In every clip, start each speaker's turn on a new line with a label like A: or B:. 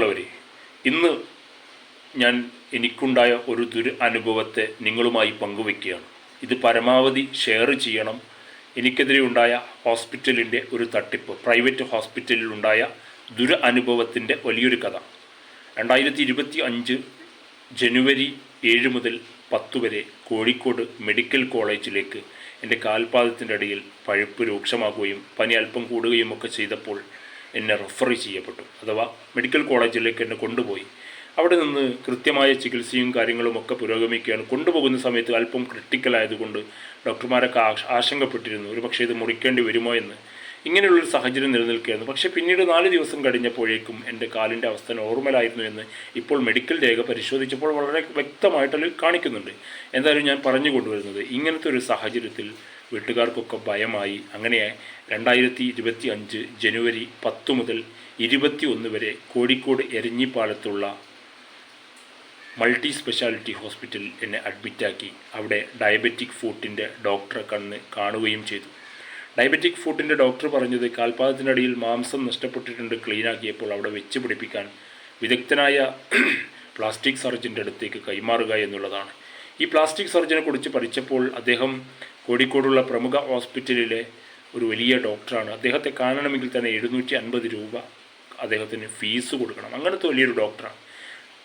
A: പ്രിയമുള്ളവരെ, ഇന്ന് ഞാൻ എനിക്കുണ്ടായ ഒരു അനുഭവത്തെ നിങ്ങളുമായി പങ്കുവയ്ക്കുകയാണ്. ഇത് പരമാവധി ഷെയർ ചെയ്യണം. എനിക്കെതിരെ ഉണ്ടായ ഹോസ്പിറ്റലിൻ്റെ ഒരു തട്ടിപ്പ്, പ്രൈവറ്റ് ഹോസ്പിറ്റലിലുണ്ടായ അനുഭവത്തിൻ്റെ വലിയൊരു കഥ. 2025 ജനുവരി 7 മുതൽ 10 വരെ കോഴിക്കോട് മെഡിക്കൽ കോളേജിലേക്ക് എൻ്റെ കാൽപാദത്തിൻ്റെ അടിയിൽ പഴുപ്പ് രൂക്ഷമാകുകയും പനി അല്പം കൂടുകയും ഒക്കെ ചെയ്തപ്പോൾ എന്നെ റെഫർ ചെയ്യപ്പെട്ടു. അഥവാ മെഡിക്കൽ കോളേജിലേക്ക് എന്നെ കൊണ്ടുപോയി. അവിടെ നിന്ന് കൃത്യമായ ചികിത്സയും കാര്യങ്ങളുമൊക്കെ പുരോഗമിക്കുകയാണ്. കൊണ്ടുപോകുന്ന സമയത്ത് അല്പം ക്രിട്ടിക്കലായതുകൊണ്ട് ഡോക്ടർമാരൊക്കെ ആശങ്കപ്പെട്ടിരുന്നു, ഒരു പക്ഷേ ഇത് മുറിക്കേണ്ടി വരുമോ എന്ന്. ഇങ്ങനെയുള്ളൊരു സാഹചര്യം നിലനിൽക്കുകയായിരുന്നു. പക്ഷേ പിന്നീട് 4 ദിവസം കഴിഞ്ഞപ്പോഴേക്കും എൻ്റെ കാലിൻ്റെ അവസ്ഥ നോർമലായിരുന്നു എന്ന് ഇപ്പോൾ മെഡിക്കൽ രേഖ പരിശോധിച്ചപ്പോൾ വളരെ വ്യക്തമായിട്ട് കാണിക്കുന്നുണ്ട്. എന്തായാലും ഞാൻ പറഞ്ഞു കൊണ്ടുവരുന്നത്, ഇങ്ങനത്തെ ഒരു സാഹചര്യത്തിൽ വീട്ടുകാർക്കൊക്കെ ഭയമായി. അങ്ങനെ 2025 ജനുവരി 10 മുതൽ 21 വരെ കോഴിക്കോട് എരഞ്ഞിപ്പാലത്തുള്ള മൾട്ടി സ്പെഷ്യാലിറ്റി ഹോസ്പിറ്റലിൽ എന്നെ അഡ്മിറ്റാക്കി. അവിടെ ഡയബറ്റിക് ഫുട്ടിൻ്റെ ഡോക്ടറെ കാണുകയും ചെയ്തു. ഡയബറ്റിക് ഫുട്ടിൻ്റെ ഡോക്ടർ പറഞ്ഞത് കാൽപാദത്തിനടിയിൽ മാംസം നഷ്ടപ്പെട്ടിട്ടുണ്ട്, ക്ലീനാക്കിയപ്പോൾ അവിടെ വെച്ച് പിടിപ്പിക്കാൻ വിദഗ്ധനായ പ്ലാസ്റ്റിക് സർജൻ്റെ അടുത്തേക്ക് കൈമാറുക എന്നുള്ളതാണ്. ഈ പ്ലാസ്റ്റിക് സർജനെ കുറിച്ച് പഠിച്ചപ്പോൾ അദ്ദേഹം കോഴിക്കോടുള്ള പ്രമുഖ ഹോസ്പിറ്റലിലെ ഒരു വലിയ ഡോക്ടറാണ്. അദ്ദേഹത്തെ കാണണമെങ്കിൽ തന്നെ 750 രൂപ അദ്ദേഹത്തിന് ഫീസ് കൊടുക്കണം. അങ്ങനത്തെ വലിയൊരു ഡോക്ടറാണ്.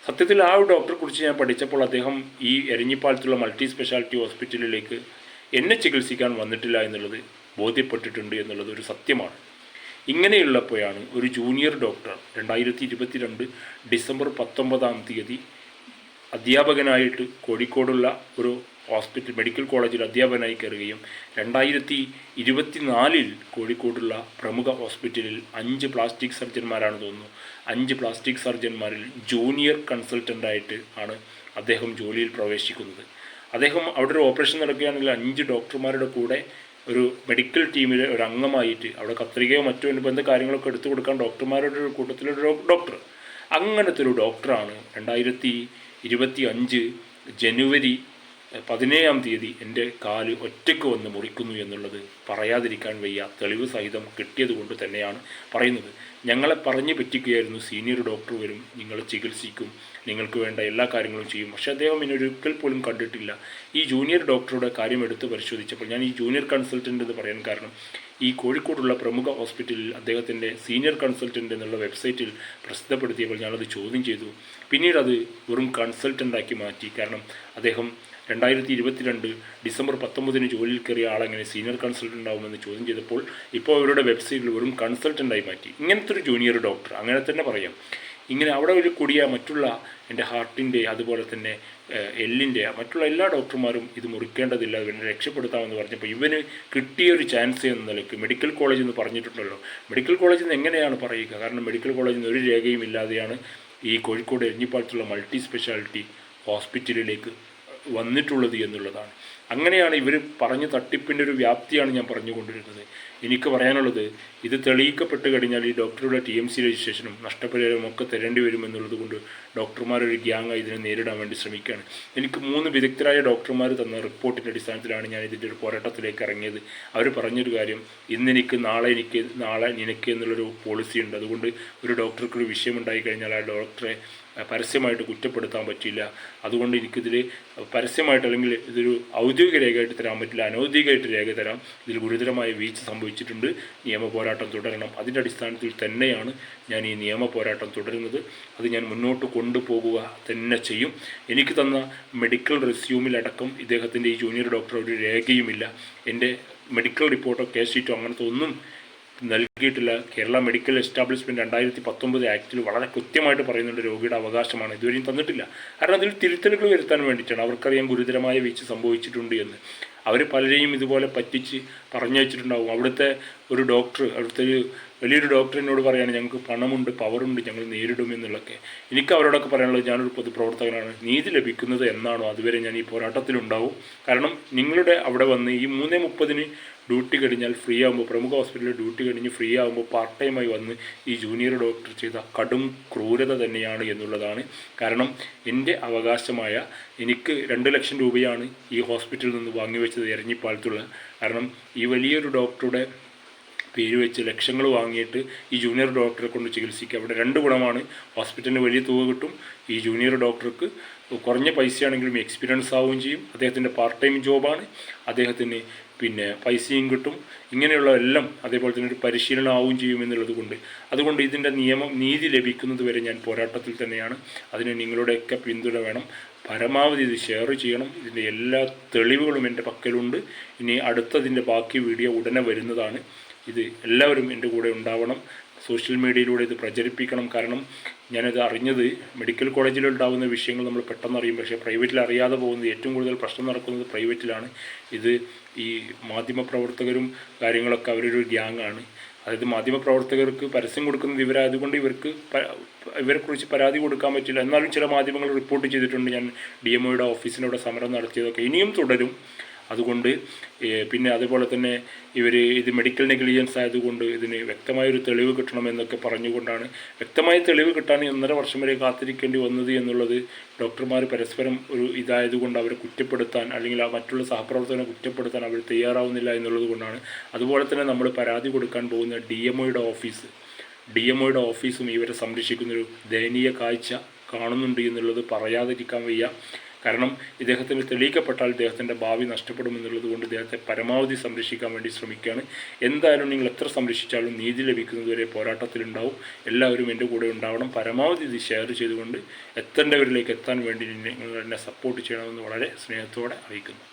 A: സത്യത്തിൽ ആ ഒരു ഡോക്ടറെ കുറിച്ച് ഞാൻ പഠിച്ചപ്പോൾ അദ്ദേഹം ഈ എരഞ്ഞിപ്പാലത്തുള്ള മൾട്ടി സ്പെഷ്യാലിറ്റി ഹോസ്പിറ്റലിലേക്ക് എന്നെ ചികിത്സിക്കാൻ വന്നിട്ടില്ല എന്നുള്ളത് ബോധ്യപ്പെട്ടിട്ടുണ്ട് എന്നുള്ളത് ഒരു സത്യമാണ്. ഇങ്ങനെയുള്ളപ്പോഴാണ് ഒരു ജൂനിയർ ഡോക്ടർ 2022 ഡിസംബർ 19 അധ്യാപകനായിട്ട് കോഴിക്കോടുള്ള ഒരു ഹോസ്പിറ്റൽ മെഡിക്കൽ കോളേജിൽ അധ്യാപകനായി കയറുകയും 2024 കോഴിക്കോടുള്ള പ്രമുഖ ഹോസ്പിറ്റലിൽ 5 പ്ലാസ്റ്റിക് സർജന്മാരാണ് തോന്നുന്നു. 5 പ്ലാസ്റ്റിക് സർജന്മാരിൽ ജൂനിയർ കൺസൾട്ടൻ്റായിട്ട് ആണ് അദ്ദേഹം ജോലിയിൽ പ്രവേശിക്കുന്നത്. അദ്ദേഹം അവിടെ ഒരു ഓപ്പറേഷൻ നടക്കുകയാണെങ്കിൽ 5 ഡോക്ടർമാരുടെ കൂടെ ഒരു മെഡിക്കൽ ടീമിലെ ഒരു അംഗമായിട്ട് അവിടെ കത്രികയോ മറ്റോ അനുബന്ധ കാര്യങ്ങളൊക്കെ എടുത്തു കൊടുക്കാൻ ഡോക്ടർമാരുടെ ഒരു കൂട്ടത്തിലൊരു ഡോക്ടർ. അങ്ങനത്തെ ഒരു ഡോക്ടറാണ് 2025 ജനുവരി 17 എൻ്റെ കാല് ഒറ്റയ്ക്ക് വന്ന് മുറിക്കുന്നു എന്നുള്ളത് പറയാതിരിക്കാൻ വയ്യ. തെളിവ് സഹിതം കിട്ടിയത് കൊണ്ട് തന്നെയാണ് പറയുന്നത്. ഞങ്ങളെ പറഞ്ഞു പറ്റിക്കുകയായിരുന്നു, സീനിയർ ഡോക്ടർ വരും, നിങ്ങളെ ചികിത്സിക്കും, നിങ്ങൾക്ക് വേണ്ട എല്ലാ കാര്യങ്ങളും ചെയ്യും. പക്ഷേ അദ്ദേഹം ഒരിക്കൽ പോലും കണ്ടിട്ടില്ല. ഈ ജൂനിയർ ഡോക്ടറുടെ കാര്യം എടുത്ത് പരിശോധിച്ചപ്പോൾ, ഞാൻ ഈ ജൂനിയർ കൺസൾട്ടൻ്റ് എന്ന് പറയാൻ കാരണം, ഈ കോഴിക്കോടുള്ള പ്രമുഖ ഹോസ്പിറ്റലിൽ അദ്ദേഹത്തിൻ്റെ സീനിയർ കൺസൾട്ടൻ്റ് എന്നുള്ള വെബ്സൈറ്റിൽ പ്രസിദ്ധപ്പെടുത്തിയപ്പോൾ ഞാനത് ചോദ്യം ചെയ്തു. പിന്നീട് അത് വെറും കൺസൾട്ടൻ്റാക്കി മാറ്റി. കാരണം അദ്ദേഹം 2022 ഡിസംബർ 19 ജോലിയിൽ കയറിയ ആളെങ്ങനെ സീനിയർ കൺസൾട്ടൻ്റ് ആവുമെന്ന് ചോദ്യം ചെയ്തപ്പോൾ ഇപ്പോൾ അവരുടെ വെബ്സൈറ്റിൽ വെറും കൺസൾട്ടൻ്റായി മാറ്റി. ഇങ്ങനത്തെ ഒരു ജൂനിയർ ഡോക്ടർ, അങ്ങനെ തന്നെ പറയാം. ഇങ്ങനെ അവിടെ ഒരു കൂടിയ മറ്റുള്ള എൻ്റെ ഹാർട്ടിൻ്റെ അതുപോലെ തന്നെ എല്ലിൻ്റെ മറ്റുള്ള എല്ലാ ഡോക്ടർമാരും ഇത് മുറിക്കേണ്ടതില്ല, ഇവനെ രക്ഷപ്പെടുത്താമെന്ന് പറഞ്ഞപ്പോൾ ഇവന് കിട്ടിയൊരു ചാൻസ് എന്ന നിലയ്ക്ക് മെഡിക്കൽ കോളേജ് എന്ന് പറഞ്ഞിട്ടുണ്ടല്ലോ. മെഡിക്കൽ കോളേജിൽ നിന്ന് എങ്ങനെയാണ് പറയുക? കാരണം മെഡിക്കൽ കോളേജിൽ നിന്ന് ഒരു രേഖയും ഇല്ലാതെയാണ് ഈ കോഴിക്കോട് എരഞ്ഞിപ്പാലത്തുള്ള മൾട്ടി സ്പെഷ്യാലിറ്റി ഹോസ്പിറ്റലിലേക്ക് വന്നിട്ടുള്ളത് എന്നുള്ളതാണ്. അങ്ങനെയാണ് ഇവർ പറഞ്ഞ തട്ടിപ്പിൻ്റെ ഒരു വ്യാപ്തിയാണ് ഞാൻ പറഞ്ഞുകൊണ്ടിരുന്നത്. എനിക്ക് പറയാനുള്ളത്, ഇത് തെളിയിക്കപ്പെട്ട് കഴിഞ്ഞാൽ ഈ ഡോക്ടറുടെ TMC രജിസ്ട്രേഷനും നഷ്ടപരിഹാരവും ഒക്കെ തരേണ്ടി വരുമെന്നുള്ളത് കൊണ്ട് ഡോക്ടർമാരൊരു ഗ്യാങ്ങായി ഇതിനെ നേരിടാൻ വേണ്ടി ശ്രമിക്കുകയാണ്. എനിക്ക് 3 വിദഗ്ധരായ ഡോക്ടർമാർ തന്ന റിപ്പോർട്ടിൻ്റെ അടിസ്ഥാനത്തിലാണ് ഞാൻ ഇതിൻ്റെ ഒരു പോരാട്ടത്തിലേക്ക് ഇറങ്ങിയത്. അവർ പറഞ്ഞൊരു കാര്യം, ഇന്നെനിക്ക് നാളെ നിനക്ക് എന്നുള്ളൊരു പോളിസി ഉണ്ട്. അതുകൊണ്ട് ഒരു ഡോക്ടർക്കൊരു വിഷയമുണ്ടായി കഴിഞ്ഞാൽ ആ ഡോക്ടറെ പരസ്യമായിട്ട് കുറ്റപ്പെടുത്താൻ പറ്റില്ല. അതുകൊണ്ട് എനിക്കിതിൽ പരസ്യമായിട്ട് അല്ലെങ്കിൽ ഇതൊരു ഔദ്യോഗിക രേഖയായിട്ട് തരാൻ പറ്റില്ല, അനൗദ്യോഗികമായിട്ട് രേഖ തരാം. ഇതിൽ ഗുരുതരമായ വീഴ്ച സംഭവിച്ചിട്ടുണ്ട്, നിയമ പോരാട്ടം തുടരണം. അതിൻ്റെ അടിസ്ഥാനത്തിൽ തന്നെയാണ് ഞാൻ ഈ നിയമ പോരാട്ടം തുടരുന്നത്. അത് ഞാൻ മുന്നോട്ട് കൊണ്ടുപോകുക തന്നെ ചെയ്യും. എനിക്ക് തന്ന മെഡിക്കൽ റെസ്യൂമിലടക്കം ഇദ്ദേഹത്തിൻ്റെ ഈ ജൂനിയർ ഡോക്ടർ ഒരു രേഖയുമില്ല. എൻ്റെ മെഡിക്കൽ റിപ്പോർട്ടോ കേസ് ഷീറ്റോ അങ്ങനത്തെ ഒന്നും നൽകിയിട്ടില്ല. കേരള മെഡിക്കൽ എസ്റ്റാബ്ലിഷ്മെൻറ്റ് 2019 ആക്റ്റിൽ വളരെ കൃത്യമായിട്ട് പറയുന്നുണ്ട്, രോഗിയുടെ അവകാശമാണ്. ഇതുവരെയും തന്നിട്ടില്ല. കാരണം അതിൽ തിരുത്തലുകൾ വരുത്താൻ വേണ്ടിയിട്ടാണ്. അവർക്കറിയാം ഗുരുതരമായ വീഴ്ച സംഭവിച്ചിട്ടുണ്ട് എന്ന്. അവർ പലരെയും ഇതുപോലെ പറ്റിച്ച് പറഞ്ഞു വെച്ചിട്ടുണ്ടാവും. അവിടുത്തെ ഒരു ഡോക്ടർ, അവിടുത്തെ ഒരു വലിയൊരു ഡോക്ടർ എന്നോട് പറയുകയാണ്, ഞങ്ങൾക്ക് പണമുണ്ട്, പവറുണ്ട്, ഞങ്ങൾ നേരിടും എന്നുള്ളതൊക്കെ. എനിക്ക് അവരോടൊക്കെ പറയാനുള്ളത്, ഞാനൊരു പൊതുപ്രവർത്തകനാണ്. നീതി ലഭിക്കുന്നത് എന്നാണോ അതുവരെ ഞാൻ ഈ പോരാട്ടത്തിലുണ്ടാവും. കാരണം നിങ്ങളുടെ അവിടെ വന്ന് ഈ 3:30 ഡ്യൂട്ടി കഴിഞ്ഞാൽ ഫ്രീ ആകുമ്പോൾ, പ്രമുഖ ഹോസ്പിറ്റലിൽ ഡ്യൂട്ടി കഴിഞ്ഞ് ഫ്രീ ആകുമ്പോൾ പാർട്ട് ടൈമായി വന്ന് ഈ ജൂനിയർ ഡോക്ടർ ചെയ്ത കടും ക്രൂരത തന്നെയാണ് എന്നുള്ളതാണ്. കാരണം എൻ്റെ അവകാശമായ എനിക്ക് 2 ലക്ഷം രൂപയാണ് ഈ ഹോസ്പിറ്റലിൽ നിന്ന് വാങ്ങിവെച്ചത് എരഞ്ഞിപ്പാലത്തുള്ള. കാരണം ഈ വലിയൊരു ഡോക്ടറുടെ പേര് വെച്ച് ലക്ഷങ്ങൾ വാങ്ങിയിട്ട് ഈ ജൂനിയർ ഡോക്ടറെ കൊണ്ട് ചികിത്സിക്കുക. അവിടെ രണ്ട് ഗുണമാണ്. ഹോസ്പിറ്റലിന് വലിയ തുക കിട്ടും, ഈ ജൂനിയർ ഡോക്ടർക്ക് കുറഞ്ഞ പൈസയാണെങ്കിലും എക്സ്പീരിയൻസ് ആവുകയും ചെയ്യും, അദ്ദേഹത്തിൻ്റെ പാർട്ട് ടൈം ജോബാണ്, അദ്ദേഹത്തിന് പിന്നെ പൈസയും കിട്ടും, ഇങ്ങനെയുള്ള എല്ലാം അതേപോലെ തന്നെ ഒരു പരിശീലനം ആവുകയും ചെയ്യും എന്നുള്ളത് കൊണ്ട് അതുകൊണ്ട് ഇതിൻ്റെ നീതി ലഭിക്കുന്നത് വരെ ഞാൻ പോരാട്ടത്തിൽ തന്നെയാണ്. അതിന് നിങ്ങളുടെയൊക്കെ പിന്തുണ വേണം. പരമാവധി ഇത് ഷെയർ ചെയ്യണം. ഇതിൻ്റെ എല്ലാ തെളിവുകളും എൻ്റെ പക്കലുണ്ട്. ഇനി അടുത്തതിൻ്റെ ബാക്കി വീഡിയോ ഉടനെ വരുന്നതാണ്. ഇത് എല്ലാവരും എൻ്റെ കൂടെ ഉണ്ടാവണം. സോഷ്യൽ മീഡിയയിലൂടെ ഇത് പ്രചരിപ്പിക്കണം. കാരണം ഞാനത് അറിഞ്ഞത് മെഡിക്കൽ കോളേജിലുണ്ടാകുന്ന വിഷയങ്ങൾ നമ്മൾ പെട്ടെന്ന് അറിയും, പക്ഷേ പ്രൈവറ്റിൽ അറിയാതെ പോകുന്നത് ഏറ്റവും കൂടുതൽ പ്രശ്നം നടക്കുന്നത് പ്രൈവറ്റിലാണ്. ഇത് ഈ മാധ്യമപ്രവർത്തകരും കാര്യങ്ങളൊക്കെ അവരൊരു ഗ്യാങ്ങാണ്. അതായത് മാധ്യമപ്രവർത്തകർക്ക് പരസ്യം കൊടുക്കുന്നത് ഇവരായതുകൊണ്ട് ഇവരെക്കുറിച്ച് പരാതി കൊടുക്കാൻ പറ്റില്ല. എന്നാലും ചില മാധ്യമങ്ങൾ റിപ്പോർട്ട് ചെയ്തിട്ടുണ്ട് ഞാൻ DMOയുടെ ഓഫീസിനോട് സമരം നടത്തിയതൊക്കെ. ഇനിയും തുടരും. അതുകൊണ്ട് പിന്നെ അതുപോലെ തന്നെ ഇത് മെഡിക്കൽ നെഗ്ലിജൻസ് ആയതുകൊണ്ട് ഇതിന് വ്യക്തമായൊരു തെളിവ് കിട്ടണമെന്നൊക്കെ പറഞ്ഞുകൊണ്ടാണ്. വ്യക്തമായ തെളിവ് കിട്ടാൻ 1.5 വർഷം വരെ കാത്തിരിക്കേണ്ടി വന്നത് എന്നുള്ളത് ഡോക്ടർമാർ പരസ്പരം ഒരു ഇതായതുകൊണ്ട് അവരെ കുറ്റപ്പെടുത്താൻ അല്ലെങ്കിൽ മറ്റുള്ള സഹപ്രവർത്തകരെ കുറ്റപ്പെടുത്താൻ അവർ തയ്യാറാവുന്നില്ല എന്നുള്ളത് കൊണ്ടാണ്. അതുപോലെ തന്നെ നമ്മൾ പരാതി കൊടുക്കാൻ പോകുന്ന DMOയുടെ ഓഫീസും ഇവരെ സംരക്ഷിക്കുന്നൊരു ദയനീയ കാഴ്ച കാണുന്നുണ്ട് എന്നുള്ളത് പറയാതിരിക്കാൻ വയ്യ. കാരണം ഇദ്ദേഹത്തിന് തെളിയിക്കപ്പെട്ടാൽ ഇദ്ദേഹത്തിൻ്റെ ഭാവി നഷ്ടപ്പെടുമെന്നുള്ളത് കൊണ്ട് ഇദ്ദേഹത്തെ പരമാവധി സംരക്ഷിക്കാൻ വേണ്ടി ശ്രമിക്കുകയാണ്. എന്തായാലും നിങ്ങൾ എത്ര സംരക്ഷിച്ചാലും നീതി ലഭിക്കുന്നതുവരെ പോരാട്ടത്തിലുണ്ടാവും. എല്ലാവരും എൻ്റെ കൂടെ ഉണ്ടാവണം. പരമാവധി ഇത് ഷെയർ ചെയ്തുകൊണ്ട് എത്തേണ്ടവരിലേക്ക് എത്താൻ വേണ്ടി നിങ്ങൾ എന്നെ സപ്പോർട്ട് ചെയ്യണമെന്ന് വളരെ സ്നേഹത്തോടെ അറിയിക്കുന്നു.